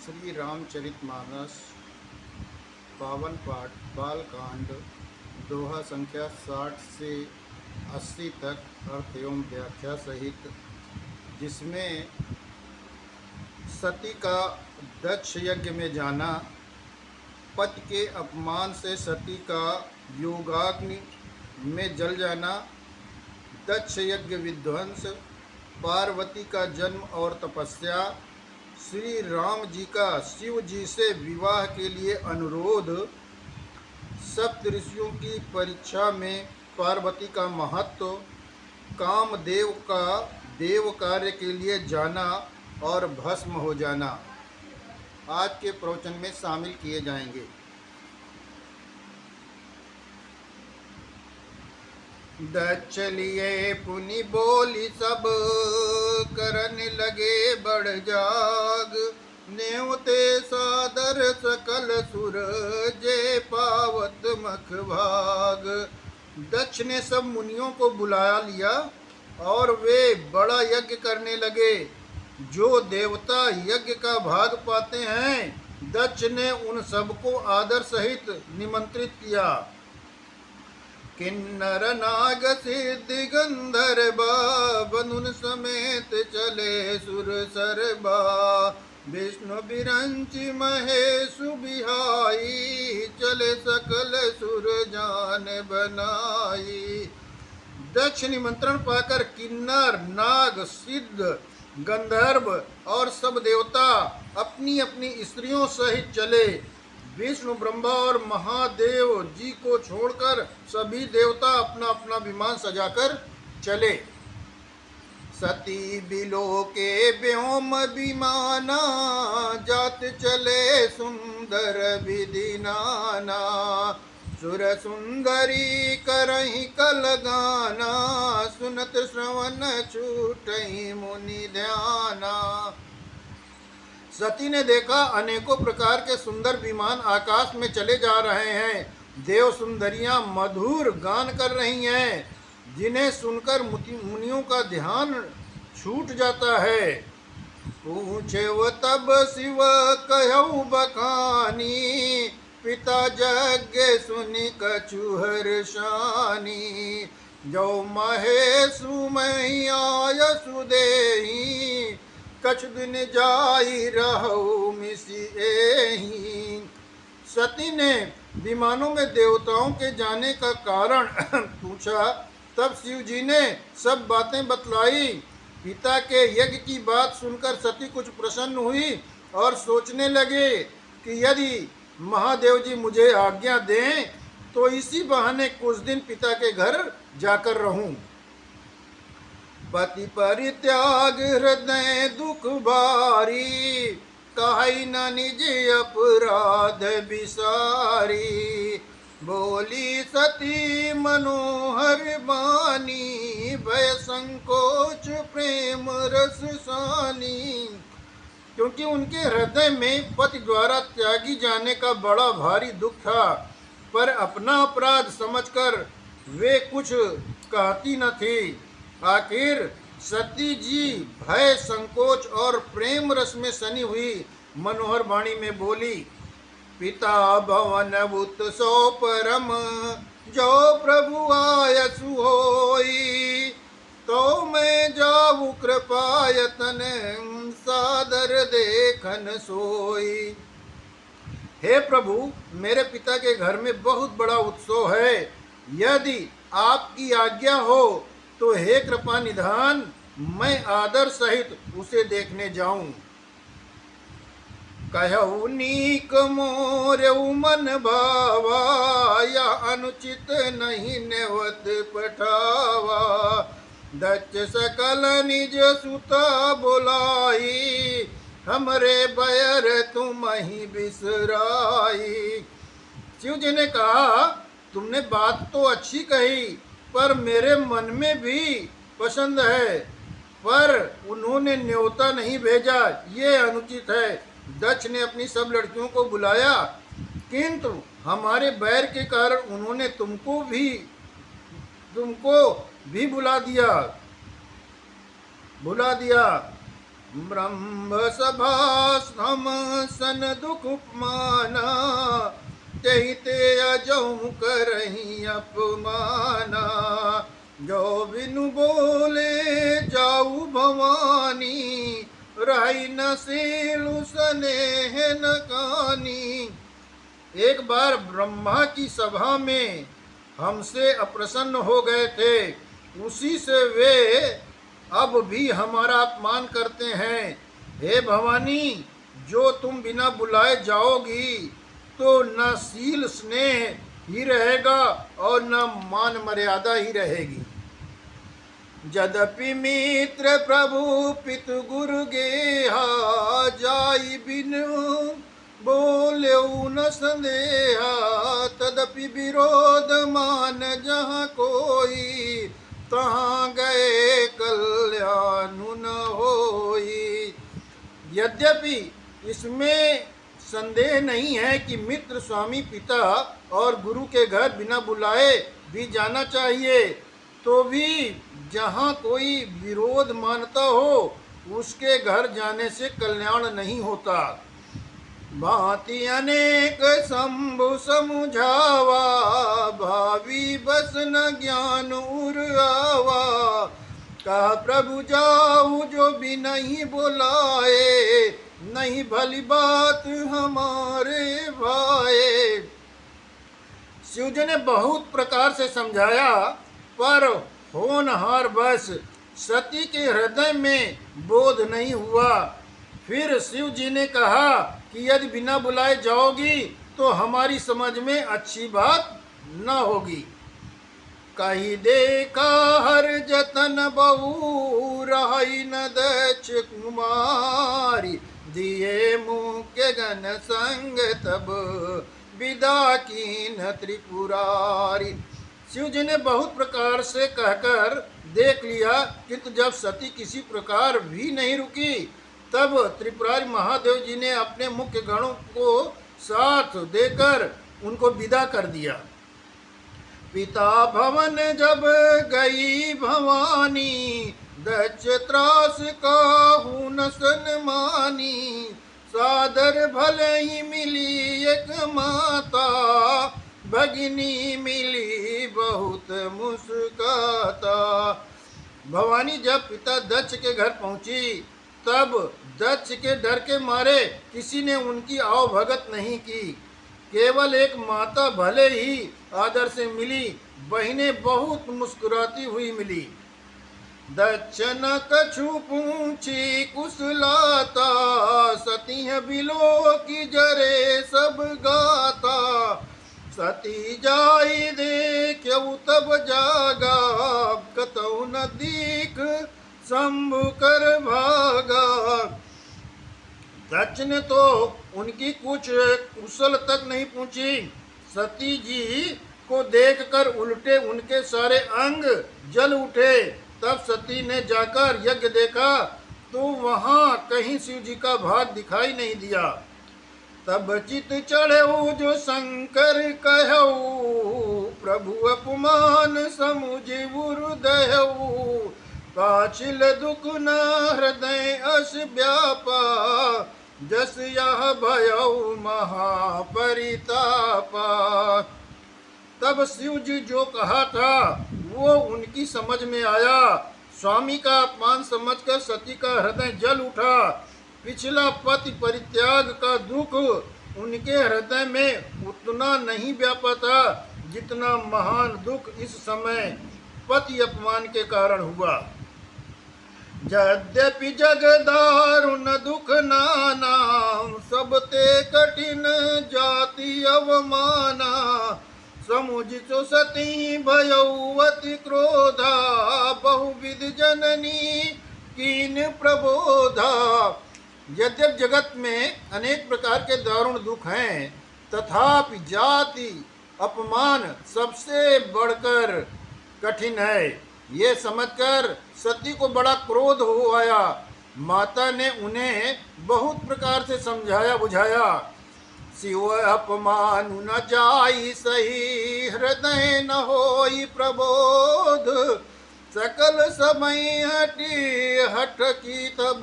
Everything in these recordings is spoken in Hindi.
श्री रामचरितमानस पावन पाठ बालकांड दोहा संख्या 60 से 80 तक अर्थ एवं व्याख्या सहित, जिसमें सती का दक्ष यज्ञ में जाना, पति के अपमान से सती का योगाग्नि में जल जाना, दक्ष यज्ञ विध्वंस, पार्वती का जन्म और तपस्या, श्री राम जी का शिव जी से विवाह के लिए अनुरोध, सप्त ऋषियों की परीक्षा में पार्वती का महत्व, कामदेव का देव कार्य के लिए जाना और भस्म हो जाना आज के प्रवचन में शामिल किए जाएंगे। दक्ष लिए पुनि बोली सब, करन लगे बढ़ जाग, नेवते सादर सकल सुर, जे पावत मख भाग। दक्ष ने सब मुनियों को बुला लिया और वे बड़ा यज्ञ करने लगे। जो देवता यज्ञ का भाग पाते हैं, दक्ष ने उन सबको आदर सहित निमंत्रित किया। किन्नर नाग सिद्धि गंधर्वा, बनुन समेत चले सुर सरबा, विष्णु बिरंचि महेशु बिहाई, चले सकल सुर जान बनाई। दक्ष निमंत्रण पाकर किन्नर, नाग, सिद्ध, गंधर्व और सब देवता अपनी अपनी स्त्रियों सहित चले। विष्णु, ब्रह्मा और महादेव जी को छोड़कर सभी देवता अपना अपना विमान सजाकर चले। सती बिलो के व्योम विमाना, जात चले सुंदर विधि नाना, सुर सुंदरी करहि कल गाना, सुनत श्रवण छूटहि मुनि ध्याना। सती ने देखा अनेकों प्रकार के सुंदर विमान आकाश में चले जा रहे हैं। देव सुंदरियां मधुर गान कर रही हैं, जिन्हें सुनकर मुनियों का ध्यान छूट जाता है। पूछे वो तब शिव कहु बखानी, पिता यज्ञ सुनि कछु हर्षानी, जो महेशु मही आयसु देहि, कछु दिन जाई रहु मिसि एहि। सती ने विमानों में देवताओं के जाने का कारण पूछा। तब शिव जी ने सब बातें बतलाई। पिता के यज्ञ की बात सुनकर सती कुछ प्रसन्न हुई और सोचने लगे कि यदि महादेव जी मुझे आज्ञा दें तो इसी बहाने कुछ दिन पिता के घर जाकर रहूं। पति परित्याग हृदय दुख भारी, कहि न निज अपराध बिसारी, बोली सती मनोहर बानी, भय संकोच प्रेम रस सानी। क्योंकि उनके हृदय में पति द्वारा त्यागी जाने का बड़ा भारी दुख था, पर अपना अपराध समझकर वे कुछ कहती न थी। आखिर सती जी भय, संकोच और प्रेम रस में सनी हुई मनोहर वाणी में बोली। पिता भवन उत्सव परम, जो प्रभु आयसु होई, तो मैं जाऊ कृपायतन, सादर देखन सोई। हे प्रभु, मेरे पिता के घर में बहुत बड़ा उत्सव है। यदि आपकी आज्ञा हो तो हे कृपा निधान, मैं आदर सहित उसे देखने जाऊं। कहु नीक मोर मन भावा, या अनुचित नहीं नेवत पठावा, दक्ष सकल निज सुता बुलाई, हमरे बैर तुम ही बिसराई। शिव जी ने कहा, तुमने बात तो अच्छी कही, पर मेरे मन में भी पसंद है, पर उन्होंने न्योता नहीं भेजा, ये अनुचित है। दक्ष ने अपनी सब लड़कियों को बुलाया, किंतु हमारे बैर के कारण उन्होंने तुमको भी बुला दिया। ब्रह्म सभा सम सन दुख उपमाना, तेहि ते अजहु करही अपमाना। जो बिनु बोले जाऊ भवानी, रही न सीलु स्नेह न कानी। एक बार ब्रह्मा की सभा में हमसे अप्रसन्न हो गए थे, उसी से वे अब भी हमारा अपमान करते हैं। हे भवानी, जो तुम बिना बुलाए जाओगी तो न शील स्नेह ही रहेगा और न मान मर्यादा ही रहेगी। यद्यपि मित्र प्रभु पितु गुरु गेहा, जाई बिनु बोलेऊ न संदेहा। तदपि विरोध मान जहाँ कोई, तहाँ गए कल्याण न होई। यद्यपि इसमें संदेह नहीं है कि मित्र, स्वामी, पिता और गुरु के घर बिना बुलाए भी जाना चाहिए, तो भी जहाँ कोई विरोध मानता हो उसके घर जाने से कल्याण नहीं होता। भांति अनेक शंभु समुझावा, भावी बस न ज्ञान उर आवा। कहा प्रभु जाऊ जो भी नहीं बुलाए, नहीं भली बात हमारे भाए। शिव जी ने बहुत प्रकार से समझाया, पर होनहार बस सती के हृदय में बोध नहीं हुआ। फिर शिव जी ने कहा कि यदि बिना बुलाए जाओगी तो हमारी समझ में अच्छी बात न होगी। कही देखा हर जतन बहु, रही न दक्ष कुमारी। दिए मुँह के गण संग तब, विदा कीन त्रिपुरारी। शिव जी ने बहुत प्रकार से कहकर देख लिया, किंतु जब सती किसी प्रकार भी नहीं रुकी, तब त्रिपुरारी महादेव जी ने अपने मुख्य गणों को साथ देकर उनको विदा कर दिया। पिता भवन जब गई भवानी, दक्ष त्रास काहू न सन्मानी। सादर भले ही मिली एक माता, भगिनी मिली बहुत मुस्काता। भवानी जब पिता दक्ष के घर पहुंची, तब दक्ष के डर के मारे किसी ने उनकी आवभगत नहीं की। केवल एक माता भले ही आदर से मिली, बहिनें बहुत मुस्कुराती हुई मिली। दक्ष न कछु पूछी कुशलाता, सती बिलो की जरे सब गाता। सती जाई देखऊ तब जागा, कतऊ न दीख शंभु कर भागा। दक्ष ने तो उनकी कुछ कुशल तक नहीं पूछी। सती जी को देखकर उल्टे उनके सारे अंग जल उठे। तब सती ने जाकर यज्ञ देखा तो वहां कहीं शिव जी का भाग दिखाई नहीं दिया। तब चित चढ़ऊ जो शंकर कहऊ, प्रभु अपमान समुझ उरुदयऊ। पाछिल दुख न हृदय अस व्यापा, जस यह भयऊ महापरितापा। तब शिव जी जो कहा था वो उनकी समझ में आया। स्वामी का अपमान समझकर सती का हृदय जल उठा। पिछला पति परित्याग का दुख उनके हृदय में उतना नहीं व्यापा था जितना महान दुख इस समय पति अपमान के कारण हुआ। यद्यपि जग दारुण दुख नाना, सबते कठिन जाति अवमाना। समुझितो सती भयऊ अति क्रोधा, बहुविध जननी कीन प्रबोधा। यद्यप जगत में अनेक प्रकार के दारुण दुख हैं, तथापि जाति अपमान सबसे बढ़कर कठिन है। ये समझकर सती को बड़ा क्रोध हो आया। माता ने उन्हें बहुत प्रकार से समझाया बुझाया। शिव अपमान न जाई सही, हृदय न होई प्रबोध। सकल समय हटी हठ की तब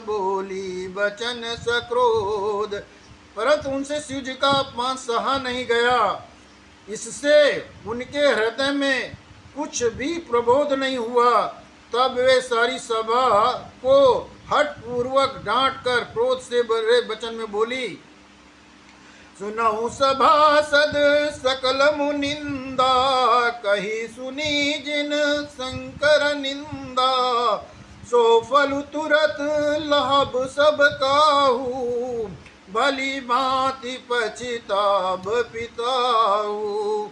बोली बचन सक्रोध, परंतु उनसे शिव जी का अपमान सहा नहीं गया। इससे उनके हृदय में कुछ भी प्रबोध नहीं हुआ। तब वे सारी सभा को हठ पूर्वक डांट कर क्रोध से भरे वचन में बोली, सुनहु सभासद सकल मुनिंदा, कही सुनी जिन शंकर निंदा, सो फल तुरत लाभ सब काहू, भली भांति पछिताब पिताऊ।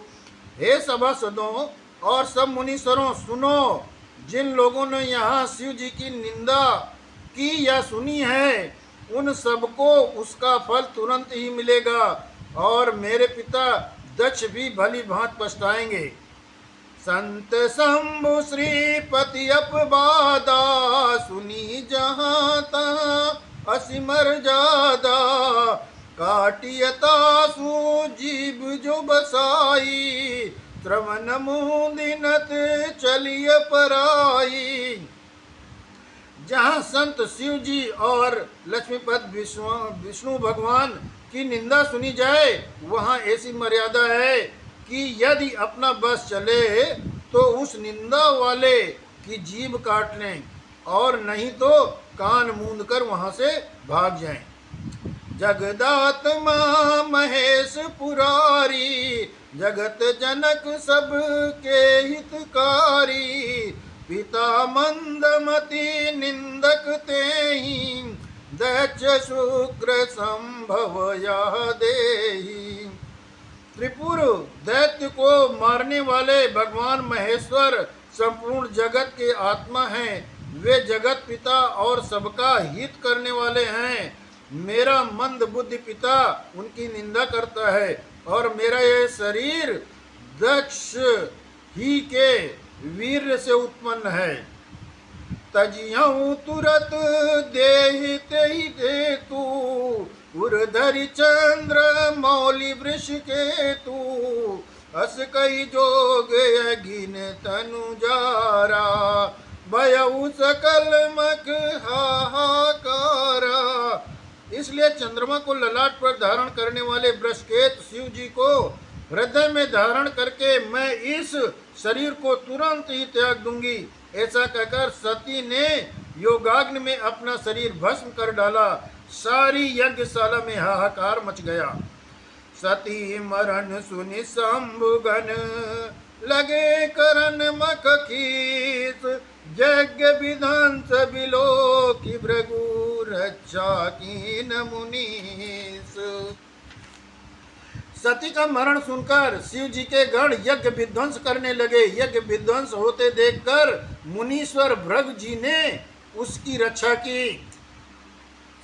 हे सभासदों और सब मुनीश्वरों, सुनो, जिन लोगों ने यहाँ शिव जी की निंदा की या सुनी है, उन सबको उसका फल तुरंत ही मिलेगा और मेरे पिता दक्ष भी भली भांति पछताएंगे। संत शंभु श्रीपति अपवादा, सुनी जहाँ तहाँ असिमर जादा, काटियता सु जीव जो बसाई, श्रवण मुदिनत चलिय पराई। जहाँ संत शिव जी और लक्ष्मीपत विष्णु भगवान की निंदा सुनी जाए, वहाँ ऐसी मर्यादा है कि यदि अपना बस चले तो उस निंदा वाले की जीभ काट लें और नहीं तो कान मूंद कर वहाँ से भाग जाएं। जगदात्मा महेश पुरारी, जगत जनक सब के हितकारी, पिता मंदमति निंदक तेहि, दक्ष शुक्र संभव यह देहि। त्रिपुर दैत्य को मारने वाले भगवान महेश्वर संपूर्ण जगत के आत्मा हैं। वे जगत पिता और सबका हित करने वाले हैं। मेरा मंद बुद्धि पिता उनकी निंदा करता है और मेरा यह शरीर दक्ष ही के वीर से उत्पन्न है। तजियहु तुरत देहि तेहि देतु, उर्धरि चंद्र मौलि वृष केतु, अस कई जोग अगिन तनु जारा, भयउ सकल मख हाहाकारा। इसलिए चंद्रमा को ललाट पर धारण करने वाले वृषकेतु शिव जी को हृदय में धारण करके मैं इस शरीर को तुरंत ही त्याग दूंगी। ऐसा कहकर सती ने योगाग्नि में अपना शरीर भस्म कर डाला। सारी यज्ञशाला में हाहाकार मच गया। सती मरण सुनि शंभुगन, लगे करन मख खीस, यज्ञ विध्वंस बिलो की भृगु रक्षा कीन मुनीस। सती का मरण सुनकर शिव जी के गण यज्ञ विध्वंस करने लगे। यज्ञ विध्वंस होते देखकर मुनीश्वर भृगु जी ने उसकी रक्षा की।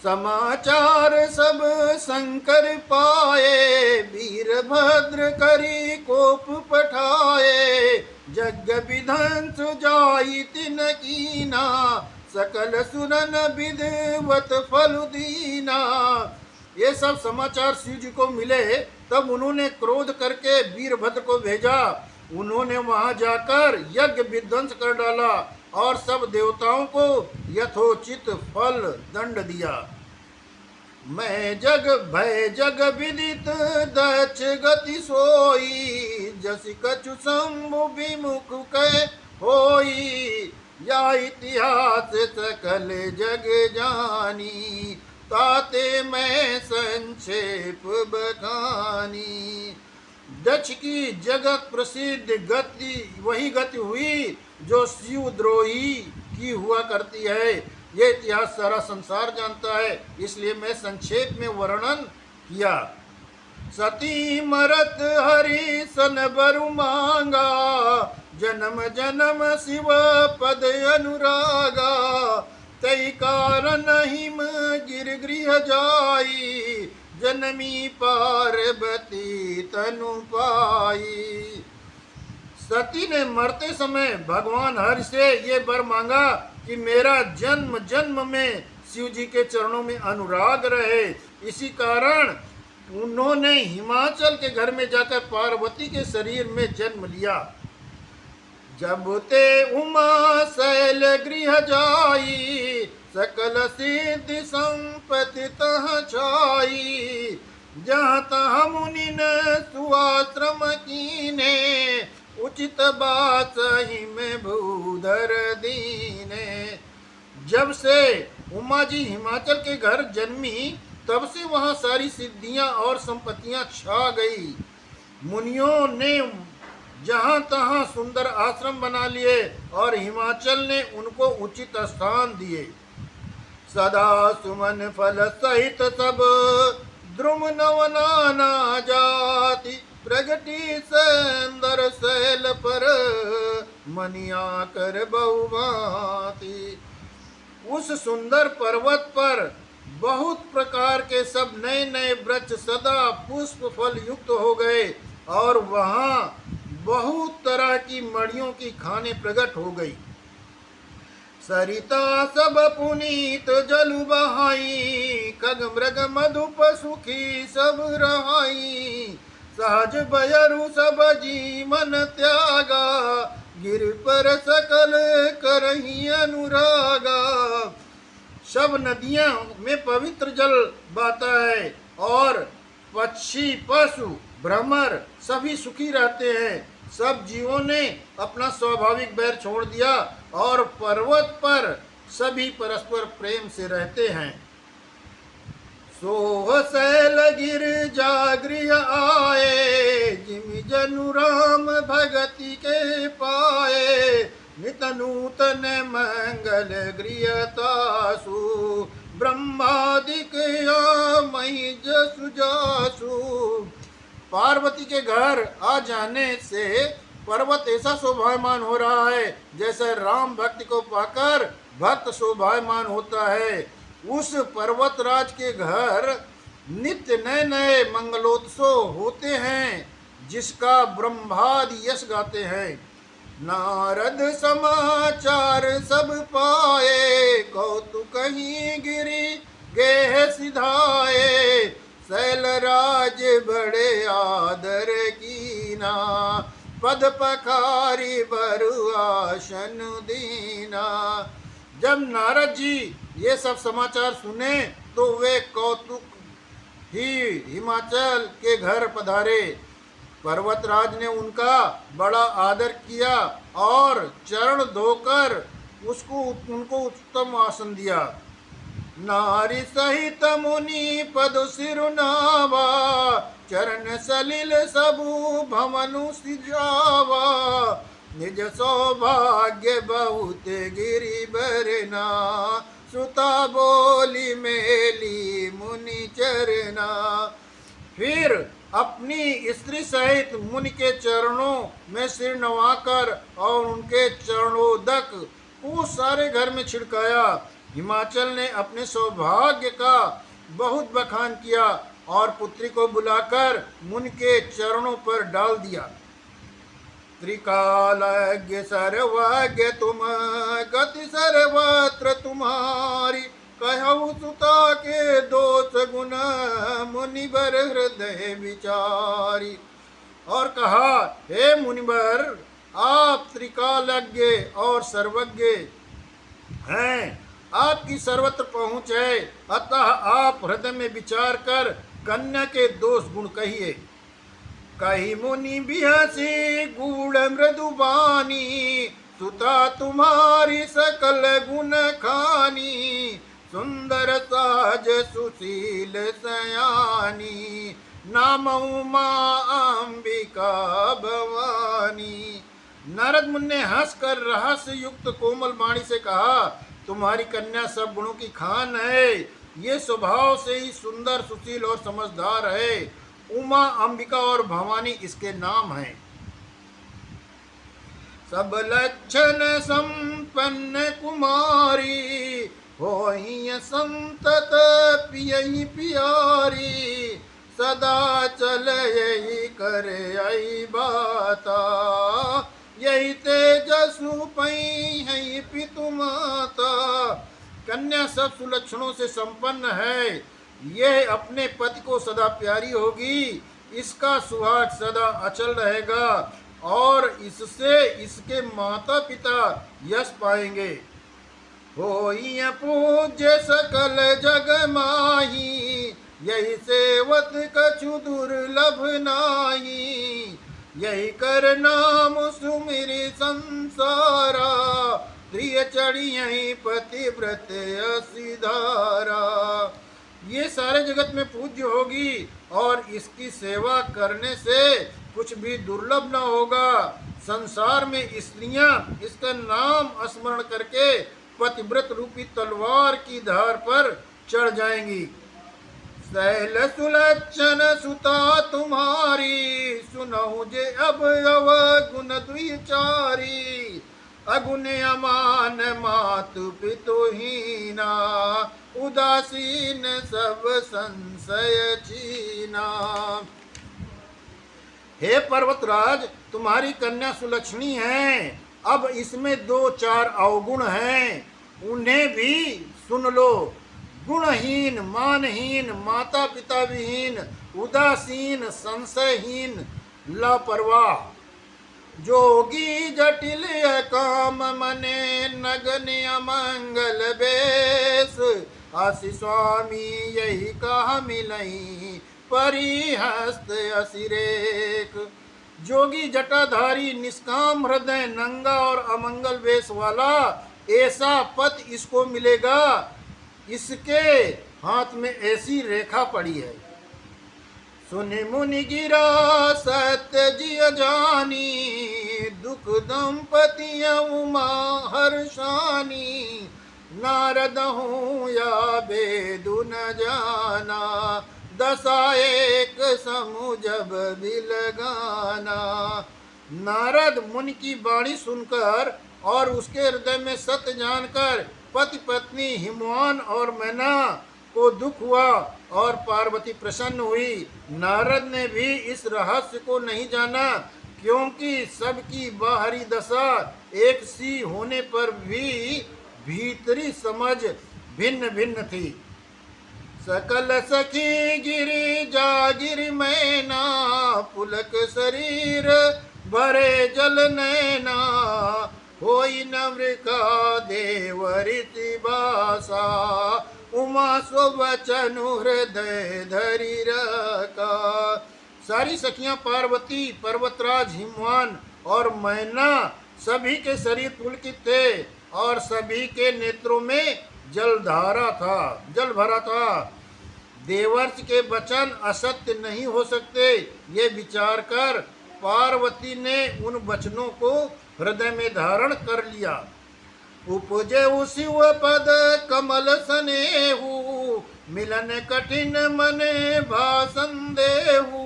समाचार सब शंकर पाए, वीरभद्र करी कोप पठाए, यज्ञ विध्वंस जाई तिन कीना, सकल सुरन विधिवत फल दीना। ये सब समाचार शिव जी को मिले। तब उन्होंने क्रोध करके वीरभद्र को भेजा। उन्होंने वहां जाकर यज्ञ विध्वंस कर डाला और सब देवताओं को यथोचित फल दंड दिया। मैं जग भय जग विदित दक्ष गति सोई, जस कछु शंभु विमुख कह होई, या इतिहास सकल जग जानी, ताते मैं संक्षेप बखानी। दक्ष की जगत प्रसिद्ध गति वही गति हुई जो शिवद्रोही की हुआ करती है। ये इतिहास सारा संसार जानता है, इसलिए मैं संक्षेप में वर्णन किया। सती मरत हरि सन बरु मांगा, जन्म जन्म शिव पद अनुरागा, तई कारण हिम गिर गृह जाई, जनमी पार्वती तनु पाई। सती ने मरते समय भगवान हरि से ये वर मांगा कि मेरा जन्म जन्म में शिव जी के चरणों में अनुराग रहे। इसी कारण उन्होंने हिमाचल के घर में जाकर पार्वती के शरीर में जन्म लिया। जब ते उमा शैल गृह जाई, सकल सिद्धि संपत्ति तह छाई। जहाँ तहाँ मुनि न सुआश्रम कीने, उचित बात ही में भूधर दीने। जब से उमा जी हिमाचल के घर जन्मी, तब से वहाँ सारी सिद्धियां और संपत्तियां छा गई। मुनियों ने जहाँ तहाँ सुंदर आश्रम बना लिए और हिमाचल ने उनको उचित स्थान दिए। सदा सुमन फल सहित सब द्रुम नव नाना जाति, प्रगति सुंदर शैल पर मनिया कर बहुभांति। उस सुंदर पर्वत पर बहुत प्रकार के सब नए नए वृक्ष सदा पुष्प फल युक्त हो गए और वहाँ बहुत तरह की मड़ियों की खाने प्रकट हो गई। सरिता सब पुनीत जलु बहाई, खग मृग मधुप सुखी सब रहाई। सहज बयरु सब जीवन त्यागा, गिर पर सकल करही अनुरागा। सब नदियां में पवित्र जल बहता है और पक्षी पशु भ्रमर सभी सुखी रहते हैं। सब जीवों ने अपना स्वाभाविक बैर छोड़ दिया और पर्वत पर सभी परस्पर प्रेम से रहते हैं। सोह शैल गिर जागृह आए, जिमि जनु राम भगति के पाए। नित नूतन मंगल गृहतासु, ब्रह्मादिक मही जसु जासु। पार्वती के घर आ जाने से पर्वत ऐसा शोभायमान हो रहा है जैसे राम भक्ति को पाकर भक्त शोभायमान होता है। उस पर्वतराज के घर नित्य नए नए मंगलोत्सव होते हैं, जिसका ब्रह्मादि यश गाते हैं। नारद समाचार सब पाए, कौतुक ही गिरी गेह सिधाए। शैलराज बड़े आदर कीना, पद पखारी बरु आसन दीना। जब नारद जी ये सब समाचार सुने तो वे कौतुक ही हिमाचल के घर पधारे। पर्वतराज ने उनका बड़ा आदर किया और चरण धोकर उनको उत्तम आसन दिया। नारी सहित मुनि पद सिरुनावा, चरण सलिल सबु भवनु सिजावा। निज सौभाग्य बहुत गिरि बरना, सुता बोली मेली मुनि चरना। फिर अपनी स्त्री सहित मुनि के चरणों में सिर नवाकर और उनके चरणोदक उस सारे घर में छिड़काया। हिमाचल ने अपने सौभाग्य का बहुत बखान किया और पुत्री को बुलाकर मुनि के चरणों पर डाल दिया। त्रिकालज्ञ सर्वज्ञ तुम, गति सर्वत्र तुम्हारी। कहु सुता के दोष गुण, मुनिवर हृदय विचारी। और कहा, हे मुनिवर, आप त्रिकालज्ञ और सर्वज्ञ हैं, आपकी सर्वत्र पहुँच है, अतः आप हृदय में विचार कर कन्या के दोष गुण कहिए। कही मुनि बिहसी गूढ़ मृदुबानी, सुता तुम्हारी सकल गुण खानी। सुंदर साज सुशील सयानी, नाम उमा अंबिका भवानी। नारद मुनि ने हंसकर रहस्य युक्त कोमल वाणी से कहा, तुम्हारी कन्या सब गुणों की खान है। ये स्वभाव से ही सुंदर सुशील और समझदार है। उमा अंबिका और भवानी इसके नाम हैं। सब लक्षण संपन्न कुमारी, होई संतत पियई पियारी। सदा चल यही करे आई बाता, यही तेजसु पई है पितु माता। कन्या सब सुलक्षणों से संपन्न है। यह अपने पति को सदा प्यारी होगी, इसका सुहाग सदा अचल रहेगा और इससे इसके माता पिता यश पाएंगे। होई पूज्य सकल जग माही, यही सेवत कछु दुर्लभ नाही। यही कर नाम सुमिरि संसारा, प्रिय चढ़ी यही पतिव्रत असिधारा। ये सारे जगत में पूज्य होगी और इसकी सेवा करने से कुछ भी दुर्लभ न होगा। संसार में स्त्रियां इसका नाम स्मरण करके पतिव्रत रूपी तलवार की धार पर चढ़ जाएंगी। सैल सुलक्षण सुता तुम्हारी, सुनहु जे अब अवगुण द्विचारी। अगुण अमान मातु पितुहीना, उदासीन सब संशय छीना। हे पर्वतराज, तुम्हारी कन्या सुलक्षणी है, अब इसमें 2-4 अवगुण हैं, उन्हें भी सुन लो। गुणहीन, मानहीन, माता पिता विहीन, उदासीन, संशयहीन, लापरवाह। जोगी जटिल काम मने, नगन अमंगल बेस। आसि स्वामी यही कहा मिलई, परिहस्त असिरेक। जोगी जटाधारी, निष्काम हृदय, नंगा और अमंगल वेश वाला, ऐसा पति इसको मिलेगा। इसके हाथ में ऐसी रेखा पड़ी है। सुनि मुनि गिरा सत्य जिय जानी, दुख दंपति उमा हर्षानी। नारद हूँ या बेदु न जाना, दशा एक समूह जब बिलगाना। नारद मुनि की वाणी सुनकर और उसके हृदय में सत्य जानकर पति पत्नी हिमवान और मैना को दुख हुआ और पार्वती प्रसन्न हुई। नारद ने भी इस रहस्य को नहीं जाना, क्योंकि सबकी बाहरी दशा एक सी होने पर भी भीतरी समझ भिन्न भिन्न थी। सकल सखी गिरि जागिर मैना, पुलक शरीर भरे जल नैना। होई नवृका देवरिति बासा, उमा स्वचनु हृदय धरि रखा। सारी सखियां पार्वती, पर्वतराज हिमवान और मैना सभी के शरीर पुलकित थे और सभी के नेत्रों में जल भरा था। देवर्ष के वचन असत्य नहीं हो सकते, ये विचार कर पार्वती ने उन वचनों को हृदय में धारण कर लिया। उपजे शिव पद कमल सनेहु, मिलन कठिन मने भाषण देहु।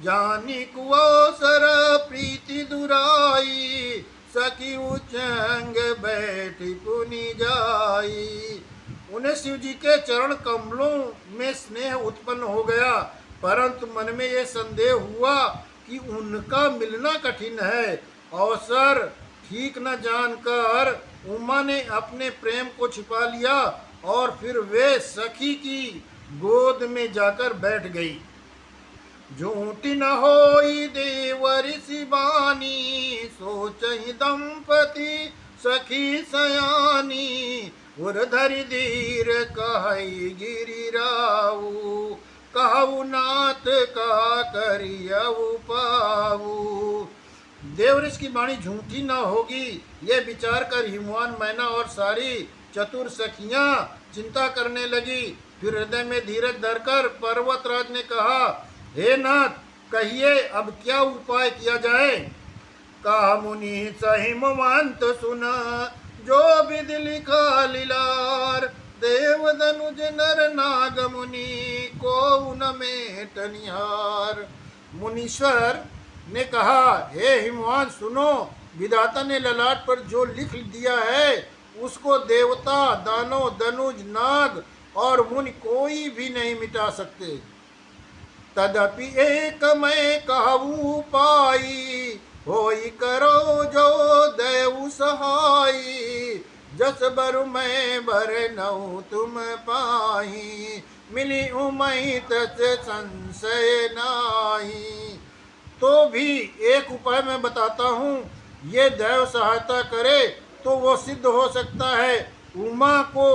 जानी कुअवसर प्रीति दुराई, सखी उचंग बैठी पुनि जाई। उन्हें शिव जी के चरण कमलों में स्नेह उत्पन्न हो गया, परंतु मन में यह संदेह हुआ कि उनका मिलना कठिन है। अवसर ठीक न जानकर उमा ने अपने प्रेम को छिपा लिया और फिर वे सखी की गोद में जाकर बैठ गई। झूठी न होई देवरि शिवानी, सोचहि दंपति सखी सयानी। उर्धरि धीर कहई गिरिराऊ, कहु नाथ का करियऊ पाऊ। देवऋषि की वाणी झूठी न होगी, ये विचार कर हिमवान मैना और सारी चतुर सखियां चिंता करने लगी। फिर हृदय में धीरज धरकर पर्वतराज ने कहा, हे नाथ, कहिए अब क्या उपाय किया जाए। कहा मुनि सहिमवंत सुना, जो विधि लिखा लीलार। देव धनुज नर नाग मुनि, को न मेट निहार। मुनीश्वर ने कहा, हे हिमवान सुनो, विधाता ने ललाट पर जो लिख दिया है उसको देवता, दानव, धनुज, नाग और मुनि कोई भी नहीं मिटा सकते। तदपि एक मैं कहूँ पाई, होई करो जो देव सहाई। जस बर मैं बर नौ तुम पाही, मिली उमई तस संशय नाही। तो भी एक उपाय मैं बताता हूँ, ये दैव सहायता करे तो वो सिद्ध हो सकता है। उमा को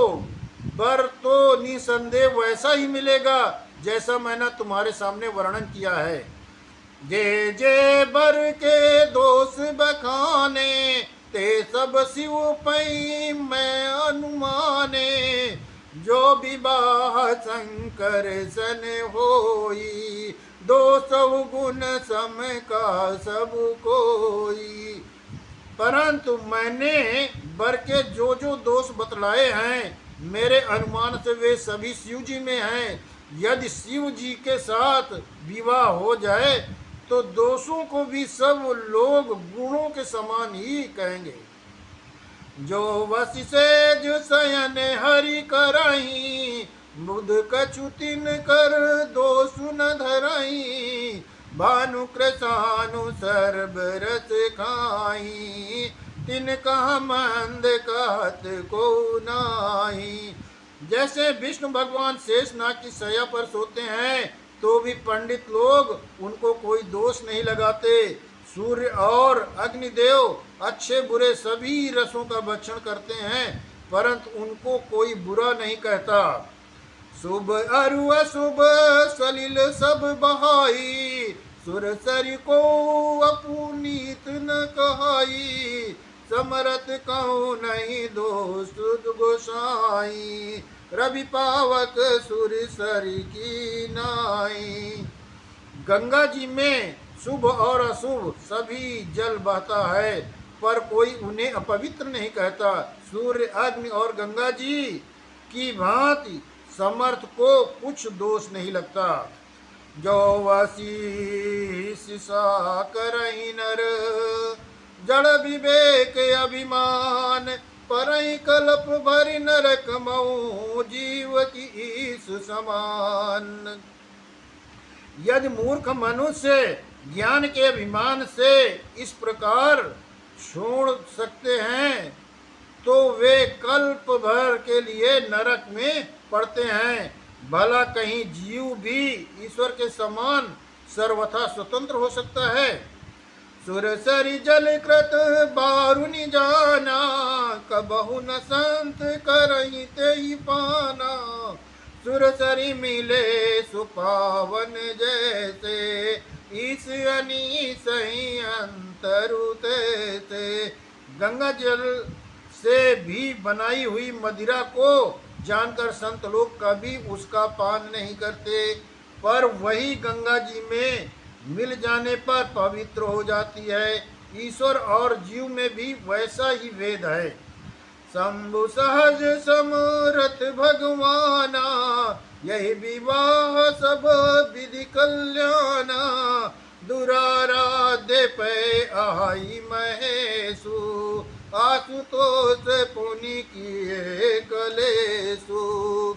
वर तो निसंदेह वैसा ही मिलेगा जैसा मैंने तुम्हारे सामने वर्णन किया है। जे जे बर के दोष बखाने, ते सब शिव पै मैं अनुमाने। जो विवाह शंकर सन होई, दो सौ गुण सम का सब कोई। परंतु मैंने वर के जो जो दोष बतलाए हैं, मेरे अनुमान से वे सभी शिव जी में हैं। यदि शिव जी के साथ विवाह हो जाए तो दोषों को भी सब लोग गुणों के समान ही कहेंगे। जो वसी से जो शयन हरि करही, मुद कछु तिन कर दोष न धरही। भानु कृषानु सर्व रस खाई, तिन कहा मंद कहत को नाही। जैसे विष्णु भगवान शेषनाग की शैया पर सोते हैं तो भी पंडित लोग उनको कोई दोष नहीं लगाते। सूर्य और अग्निदेव अच्छे बुरे सभी रसों का भक्षण करते हैं, परंतु उनको कोई बुरा नहीं कहता। शुभ अरु अशुभ सलिल सब बहाई, सुरसरी को अपुनीत न कहाई। समरत कहूँ नहीं दोष गोसाई, रवि पावक सुरसरी की नाई। गंगा जी में शुभ और अशुभ सभी जल बहता है, पर कोई उन्हें अपवित्र नहीं कहता। सूर्य अग्नि और गंगा जी की भांति समर्थ को कुछ दोष नहीं लगता। जो वशीष सा करई नर, जड़ विवेक अभिमान। परई कल्प भरि नरक मऊ, जीव की ईश समान। यदि मूर्ख मनुष्य ज्ञान के अभिमान से इस प्रकार छोड़ सकते हैं तो वे कल्प भर के लिए नरक में पड़ते हैं। भला कहीं जीव भी ईश्वर के समान सर्वथा स्वतंत्र हो सकता है। सुरसरी जल कृत बारुनि जाना, कबहु न संत करई तेहि पाना। सुरसरी मिले सुपावन जैसे, इस अनीस ही अंतरु तैसे। गंगा जल से भी बनाई हुई मदिरा को जानकर संत लोग कभी उसका पान नहीं करते, पर वही गंगा जी में मिल जाने पर पवित्र हो जाती है। ईश्वर और जीव में भी वैसा ही भेद है। शंभु सहज समरथ भगवाना, यही विवाह सब विधि कल्याणा। दुराराध्य पे आई महेशु, आशुतोष पुनि किए कलेशु।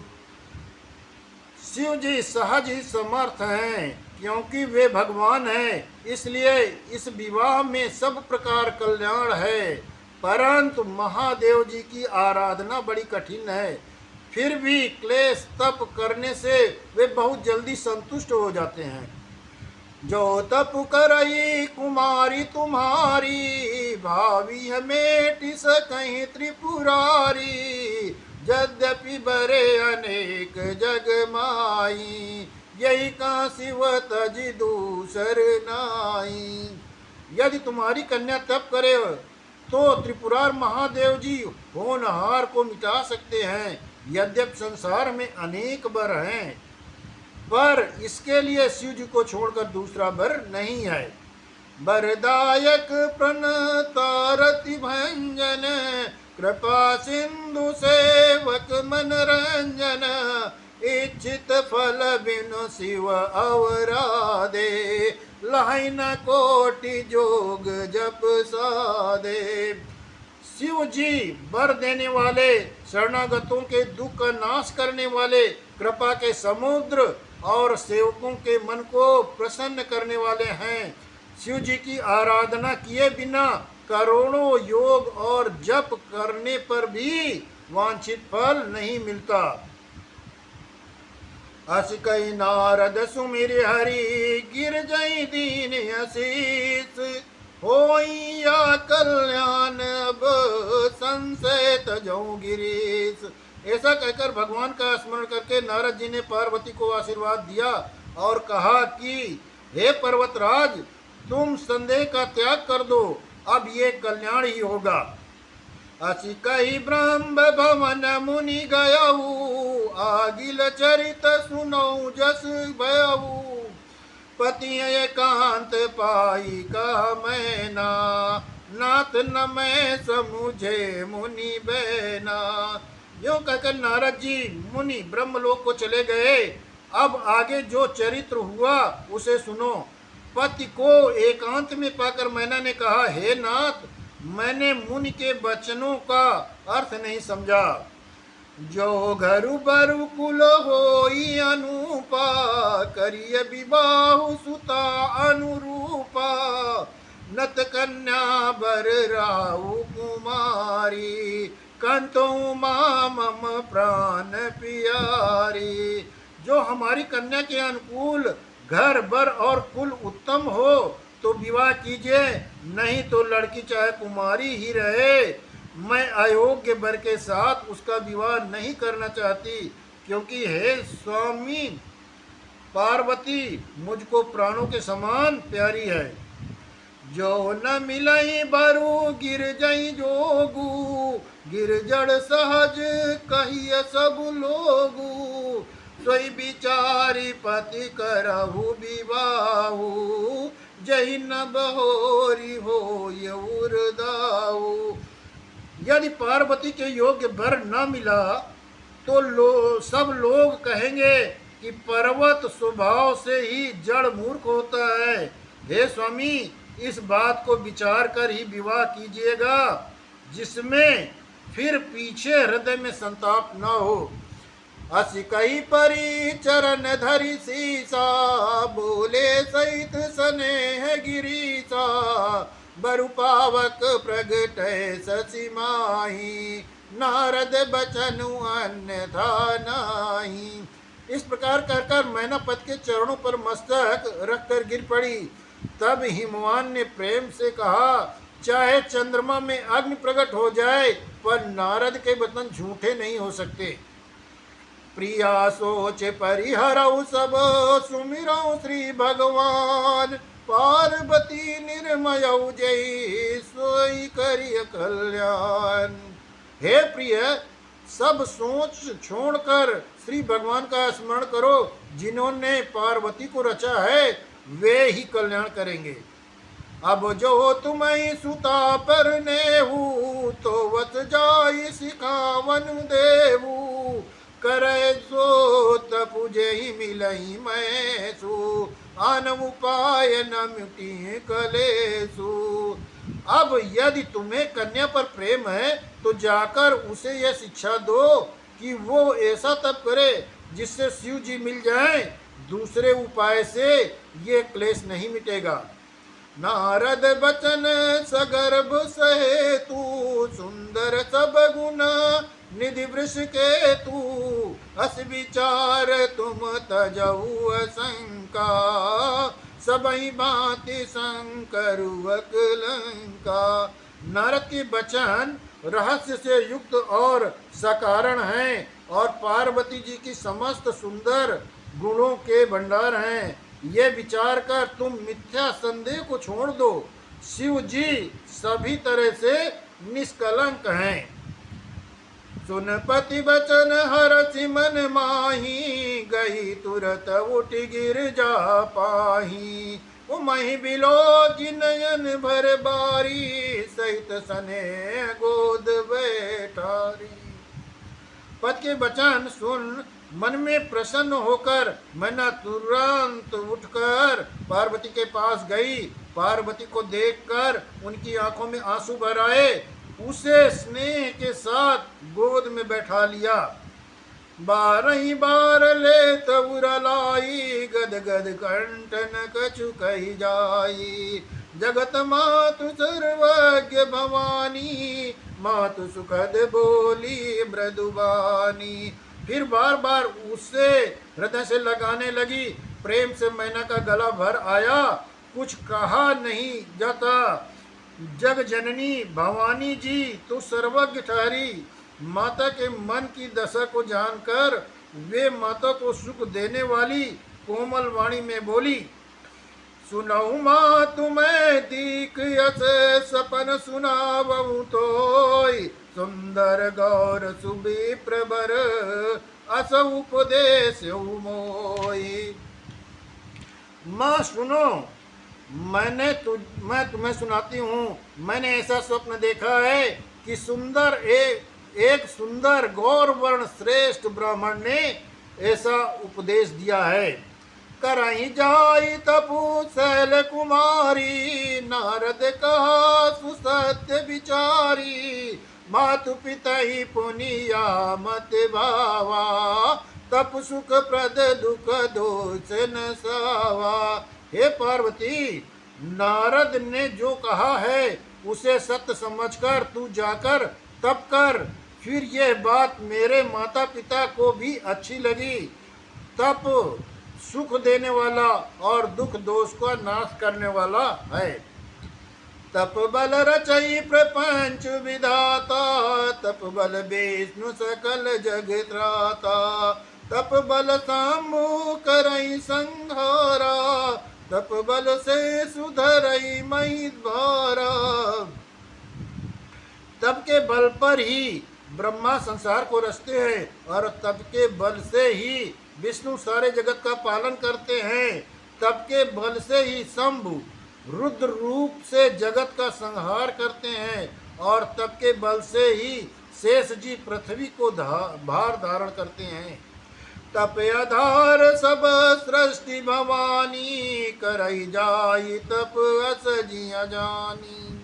शिव जी सहज ही समर्थ हैं, क्योंकि वे भगवान हैं, इसलिए इस विवाह में सब प्रकार कल्याण है। परंतु महादेव जी की आराधना बड़ी कठिन है, फिर भी क्लेश तप करने से वे बहुत जल्दी संतुष्ट हो जाते हैं। जो तप करई कुमारी तुम्हारी, भावी हमें सकहीं त्रिपुरारी। यद्यपि बरे अनेक जग माई, यही का शिव तज दूसर नाई। यदि तुम्हारी कन्या तप करे तो त्रिपुरार महादेव जी होनहार को मिटा सकते हैं। यद्यपि संसार में अनेक वर हैं, पर इसके लिए शिव जी को छोड़कर दूसरा वर नहीं है। वरदायक प्रणतारति भंजन, कृपा सिंधु सेवक मनरंजन। इच्छित फल बिनु शिव अवराधे, लहै न कोटि जोग जप साधे। शिव जी वर देने वाले, शरणागतों के दुख का नाश करने वाले, कृपा के समुद्र और सेवकों के मन को प्रसन्न करने वाले हैं। शिव जी की आराधना किए बिना करोड़ों योग और जप करने पर भी वांछित फल नहीं मिलता। अस कई नारद सुमिर हरि गिर जई दीन असीस होई या कल्याण अब संशय तजऊ गिरीश। ऐसा कहकर भगवान का स्मरण करके नारद जी ने पार्वती को आशीर्वाद दिया और कहा कि हे पर्वतराज, तुम संदेह का त्याग कर दो, अब ये कल्याण ही होगा। असी कही ब्रह्म भवन मुनि गयऊ आगिल चरित सुनौ जस भयऊ पति एकांत पाई का मैना नाथ न मैं समुझे मुनि बैना। यो कहकर नारद जी मुनि ब्रह्मलोक को चले गए। अब आगे जो चरित्र हुआ उसे सुनो। पति को एकांत में पाकर मैना ने कहा, हे नाथ, मैंने मुनि के वचनों का अर्थ नहीं समझा। जो घरु बरु कुल होई अनुपा करिय विबाहु सुता अनुरूपा नत कन्या बर राहु कुमारी कंतो मम प्राण प्यारी। जो हमारी कन्या के अनुकूल घर बर और कुल उत्तम हो तो विवाह कीजिए, नहीं तो लड़की चाहे कुमारी ही रहे। मैं अयोग्य वर के साथ उसका विवाह नहीं करना चाहती, क्योंकि हे स्वामी पार्वती मुझको प्राणों के समान प्यारी है। जो न मिलई बरु गिर जई जोगू गिर जड़ सहज कहिय सब लोगू सोई बिचारी पति करहु विवाहु जही न बहोरी हो उर्दाऊ। यदि पार्वती के योग्य वर न मिला तो सब लोग कहेंगे कि पर्वत स्वभाव से ही जड़ मूर्ख होता है। हे स्वामी, इस बात को विचार कर ही विवाह कीजिएगा, जिसमें फिर पीछे हृदय में संताप न हो। असी कही परी चरण धरि सीसा बोले सहित स्नेह गिरीसा बरु पावक प्रगट शशि माही नारद बचनु अन्यथा नाही। इस प्रकार कर मैना पति के चरणों पर मस्तक रखकर गिर पड़ी। तब हिमवान ने प्रेम से कहा, चाहे चंद्रमा में अग्नि प्रकट हो जाए पर नारद के वचन झूठे नहीं हो सकते। प्रिया सोच परिहरऊ सब सुमिरऊ श्री भगवान पार्वती निर्मयऊ जय सोई करिय कल्याण। हे प्रिय, सब सोच छोड़कर श्री भगवान का स्मरण करो। जिन्होंने पार्वती को रचा है वे ही कल्याण करेंगे। अब जो तुम्हें सुता पर नेहू तो वत जाई सिखावन देवू करे सो तपुजे ही मिलई मैं सु आन उपाय न मिटी कलेसु। अब यदि तुम्हें कन्या पर प्रेम है तो जाकर उसे यह शिक्षा दो कि वो ऐसा तप करे जिससे शिव जी मिल जाएं। दूसरे उपाय से ये क्लेश नहीं मिटेगा। नारद बचन सगर्भ सहे तू सुंदर सब गुण निधि वृष के तू अस विचार तुम तजऊ शंका सबई भांति शंकर लंका। नारद के वचन रहस्य से युक्त और सकारण हैं और पार्वती जी की समस्त सुंदर गुणों के भंडार हैं। ये विचार कर तुम मिथ्या संदेह को छोड़ दो। शिव जी सभी तरह से निष्कलंक हैं। सुनपति बचन हरसि मन माही गई तुरत उठ गिर जा पाही उमहि बिलो की नयन भर बारी सहित सने गोद बैठारी। पद के वचन सुन मन में प्रसन्न होकर मैना तुरंत उठकर पार्वती के पास गई। पार्वती को देखकर उनकी आंखों में आंसू भर आए। उसे स्नेह के साथ गोद में बैठा लिया। बारही बार ले तबुरा लाई गद गद कंठन कछु कही जाई जगत मातु सर्वज्ञ भवानी मातु सुखद बोली मृदुबानी। फिर बार बार उससे हृदय से लगाने लगी। प्रेम से मैना का गला भर आया, कुछ कहा नहीं जाता। जग जननी भवानी जी तू सर्वज्ञ ठहरी। माता के मन की दशा को जानकर वे माता को सुख देने वाली कोमल वाणी में बोली, सुनऊ माँ तुम्हें दीक यस सपन सुनावऊ तोय, सुंदर गौर सुबी प्रबर अस उपदेश मोई। माँ सुनो, मैं तुम्हें सुनाती हूँ। मैंने ऐसा स्वप्न देखा है कि एक सुंदर गौर वर्ण श्रेष्ठ ब्राह्मण ने ऐसा उपदेश दिया है। करही जाई तपु शैल कुमारी, नारद कहा सुसत्य विचारी। मातु पिता ही पुनिया मत भावा, तप सुख प्रद दुख दोष न सावा। हे पार्वती, नारद ने जो कहा है उसे सत्य समझकर तू जाकर तप कर। फिर यह बात मेरे माता पिता को भी अच्छी लगी। तप सुख देने वाला और दुख दोष का नाश करने वाला है। तप बल रचई प्रपंच विधाता, तप बल विष्णु सकल जग त्राता। तप बल सामु करई संहारा, तप बल से सुधरई मई द्वारा। तप के बल पर ही ब्रह्मा संसार को रचते हैं और तप के बल से ही विष्णु सारे जगत का पालन करते हैं। तप के बल से ही शंभु रुद्र रूप से जगत का संहार करते हैं और तप के बल से ही शेष जी पृथ्वी को भार धारण करते हैं। तप आधार सब सृष्टि भवानी, करई जाई तप अस जिया जानी।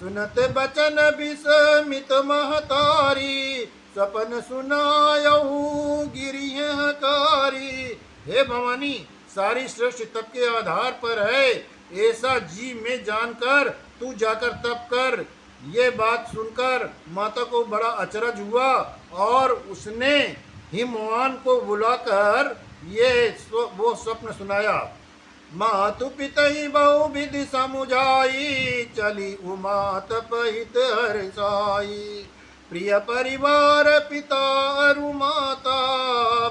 सुनत बचन विस्मित महतारी, सपन सुनायहु गिरिहकारी। हे भवानी, सारी सृष्टि तप के आधार पर है, ऐसा जी में जानकर तू जाकर तप कर। ये बात सुनकर माता को बड़ा अचरज हुआ और उसने हिमवान को बुलाकर वो स्वप्न सुनाया। मातु पितई बहु विधि समुझाई, चली उमा तपहित हर्षाई। प्रिय परिवार पिता अरु माता,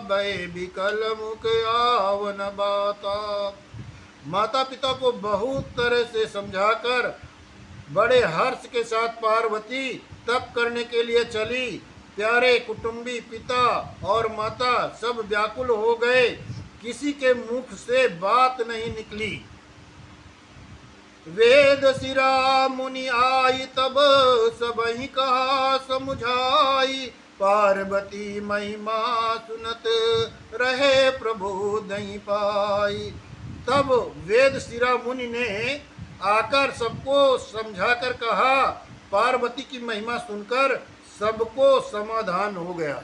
भय विकल मुख आवन बाता। माता पिता को बहुत तरह से समझाकर बड़े हर्ष के साथ पार्वती तप करने के लिए चली। प्यारे कुटुंबी पिता और माता सब व्याकुल हो गए, किसी के मुख से बात नहीं निकली। वेद सिरा मुनि आई तब सबहि कहा समुझाई, पार्वती महिमा सुनत रहे प्रभु दही पाई। तब वेद सिरा मुनि ने आकर सबको समझाकर कहा, पार्वती की महिमा सुनकर सबको समाधान हो गया।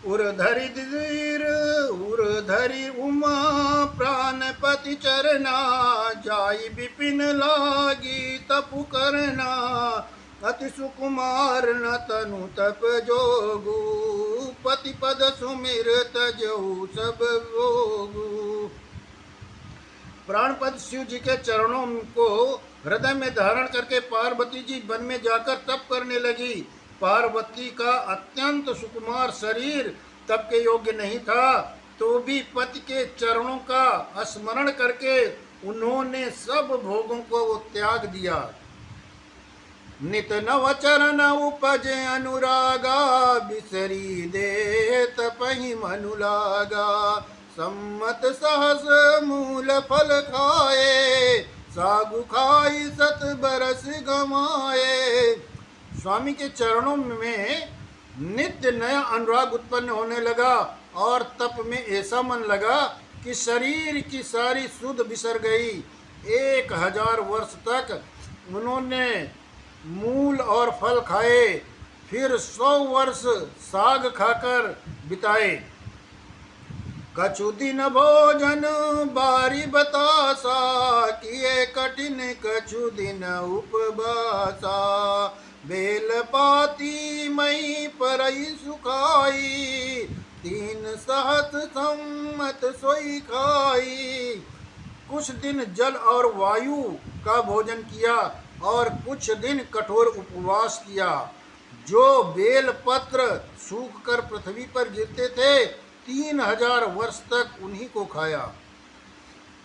उर्धरि धीर उर्धरि उमा प्राणपति चरना, जाई विपिन लागी तपु करना। अति सुकुमार न तनु तप जोगु, पति पद सुमिर तजऊ सब भोगु। प्राणपद शिव जी के चरणों को हृदय में धारण करके पार्वती जी वन में जाकर तप करने लगी। पार्वती का अत्यंत सुकुमार शरीर तप के योग्य नहीं था, तो भी पति के चरणों का स्मरण करके उन्होंने सब भोगों को त्याग दिया। नित नव चरण उपजे अनुरागा, बिसरी देह तपहि मनु लागा। सम्मत सहस मूल फल खाए, सागु खाई सत बरस गमाए। स्वामी के चरणों में नित्य नया अनुराग उत्पन्न होने लगा और तप में ऐसा मन लगा कि शरीर की सारी सुध बिसर गई। 1000 वर्ष तक उन्होंने मूल और फल खाए, फिर 100 वर्ष साग खाकर बिताए। कछु दिन भोजन बारी बतासा, किए कठिन कछु दिन उपवासा। बेल पाती मई परई सुखाई, 3 सहत सम्मत सोई खाई। कुछ दिन जल और वायु का भोजन किया और कुछ दिन कठोर उपवास किया। जो बेल पत्र सूख कर पृथ्वी पर गिरते थे, 3000 वर्ष तक उन्हीं को खाया।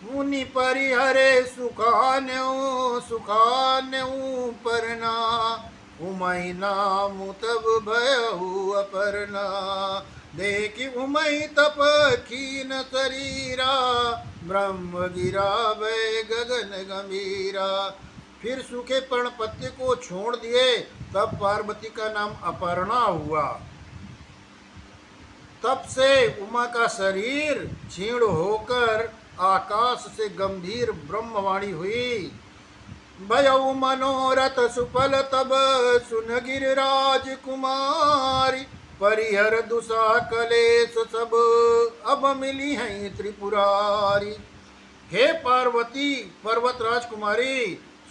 मुनि परिहरे सुखान्यऊ सुखान्यऊ परना, उमई नाम तब भयहु अपर्णा। देखी उमई तप खीन शरीरा, ब्रह्म गिरा भय गगन गंभीरा। फिर सूखे पर्ण पत्ते को छोड़ दिए, तब पार्वती का नाम अपर्णा हुआ। तब से उमा का शरीर क्षीण होकर आकाश से गंभीर ब्रह्मवाणी हुई। भयउ मनोरथ सुफल तब सुन गिरिराज कुमारी, परिहर दुसा कलेश सब अब मिली हैं त्रिपुरारी। हे पार्वती पर्वत राजकुमारी,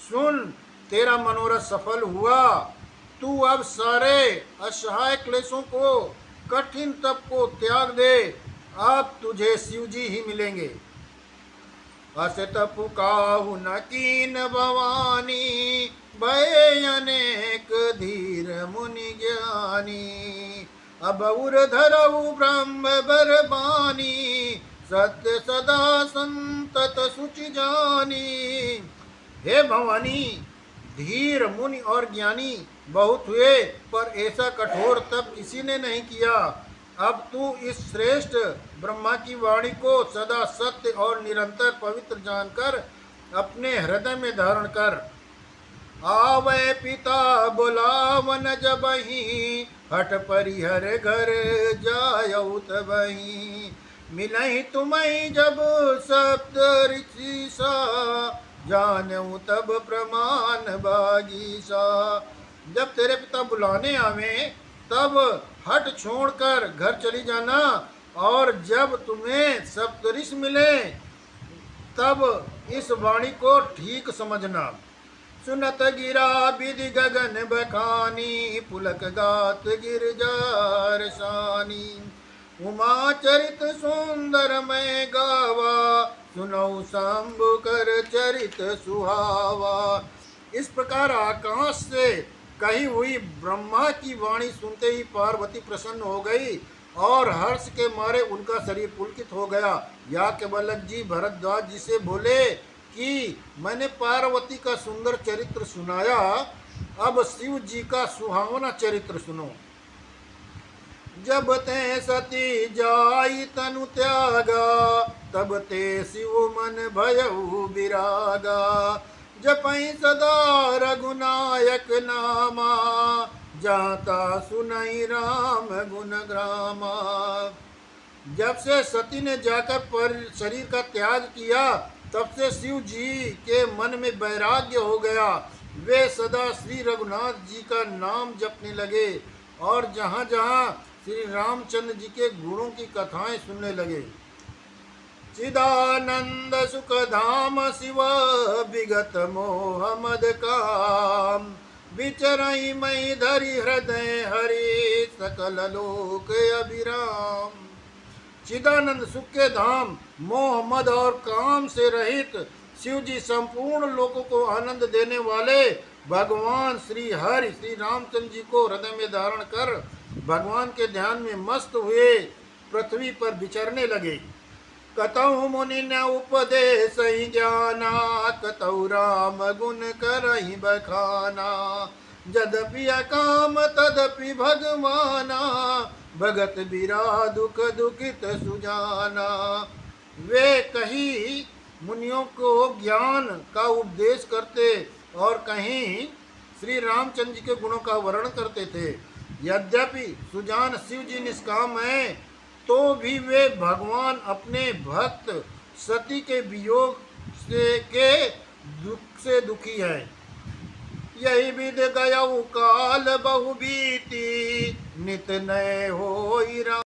सुन, तेरा मनोरथ सफल हुआ। तू अब सारे असहाय क्लेशों को, कठिन तप को त्याग दे। अब तुझे शिवजी ही मिलेंगे। अस तपु काहु न कीन भवानी, भय अनेक धीर मुनि ज्ञानी। अब उर धरऊ ब्रह्म बरबानी, सत्य सदा संतत सुचि जानी। हे भवानी, धीर मुनि और ज्ञानी बहुत हुए, पर ऐसा कठोर तप किसी ने नहीं किया। अब तू इस श्रेष्ठ ब्रह्मा की वाणी को सदा सत्य और निरंतर पवित्र जानकर अपने हृदय में धारण कर। आवे पिता बुलावन जबहि, हठ परिहर घर जायउ तबहि। मिलहि तुम्हि जब सप्त ऋषि सा, जानऊ तब प्रमाण बागीसा। जब तेरे पिता बुलाने आवे, तब हट छोड़कर घर चली जाना, और जब तुम्हें सप्तऋषि मिले, तब इस वाणी को ठीक समझना। सुनत गिरा विधि गगन बखानी, पुलक गात गिरजार शानी। उमा चरित सुंदर मैं गावा, सुनऊ शंभु कर चरित सुहावा। इस प्रकार आकाश से कही हुई ब्रह्मा की वाणी सुनते ही पार्वती प्रसन्न हो गई और हर्ष के मारे उनका शरीर पुलकित हो गया। याज्ञवल्क्य जी भरद्वाज जी से बोले कि मैंने पार्वती का सुंदर चरित्र सुनाया, अब शिव जी का सुहावना चरित्र सुनो। जब ते सती जाई तनु त्यागा, तब ते शिव मन भयउ विरागा। जपई सदा रघुनायक नामा, जाता सुनई राम गुण ग्रामा। जब से सती ने जाकर शरीर का त्याग किया, तब से शिव जी के मन में वैराग्य हो गया। वे सदा श्री रघुनाथ जी का नाम जपने लगे और जहाँ जहाँ श्री रामचंद्र जी के गुणों की कथाएं सुनने लगे। चिदानंद सुख धाम शिव विगत मोह मद काम, विचरई मई धरि हृदय हरि सकल लोक अभिराम। चिदानंद सुख के धाम, मोह मद और काम से रहित शिव जी संपूर्ण लोकों को आनंद देने वाले भगवान श्री हरि श्री रामचंद्र जी को हृदय में धारण कर भगवान के ध्यान में मस्त हुए पृथ्वी पर विचरने लगे। कतहु मुनि न उपदेश ज्ञाना, कतहु राम गुण करहि बखाना। यद्यपि अकाम तदपि भगवाना, भगत बिरा दुख दुखित सुजाना। वे कहीं मुनियों को ज्ञान का उपदेश करते और कहीं श्री रामचंद्र जी के गुणों का वर्णन करते थे। यद्यपि सुजान शिव जी निष्काम हैं, तो भी वे भगवान अपने भक्त सती के वियोग के दुख से दुखी है। यही विध गयउ काल बहु बीती, नित नय होई राम।